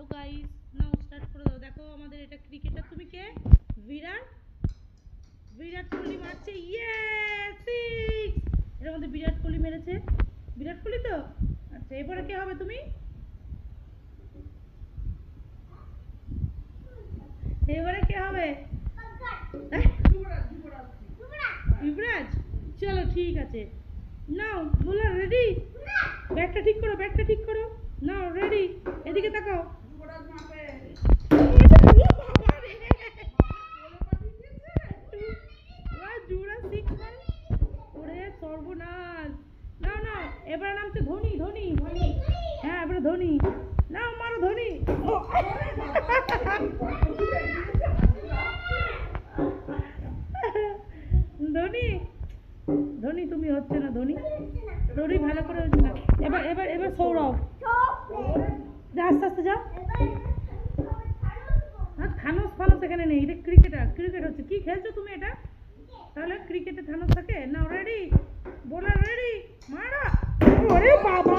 Hello guys, নাও start করে দাও। দেখো আমাদের এটা ক্রিকেটার, তুমি কে? বিরাট বিরাট কোহলি মারছে, ইয়ে সিক্স। এর মধ্যে বিরাট কোহলি মেরেছে। বিরাট কোহলি তো আচ্ছা, এবারে কে হবে তুমি? এবারে কে হবে? ইবরাজ। চলো ঠিক আছে, নাও বোলার রেডি। ব্যাটটা ঠিক করো, ব্যাটটা ঠিক করো। নাও রেডি, এদিকে তাকাও। সর্বনাশ। নাও নাও, এবার নামছে ধোনি। ধোনি, হ্যাঁ এবারে ধোনি। নাও মারো ধোনি। ধোনি, ধোনি তুমি হচ্ছে না। ধোনি, ধোনি ভালো করে হচ্ছে না। এবার এবার এবার সৌরভ। আস্তে আস্তে যাও। থানোস ফানোস এখানে নেই, এটা ক্রিকেটার। ক্রিকেট হচ্ছে কি খেলছো তুমি এটা? তাহলে ক্রিকেটে থানোস থাকে। নাও রেডি, বোলার রেডি, মারা। ওরে বাবা।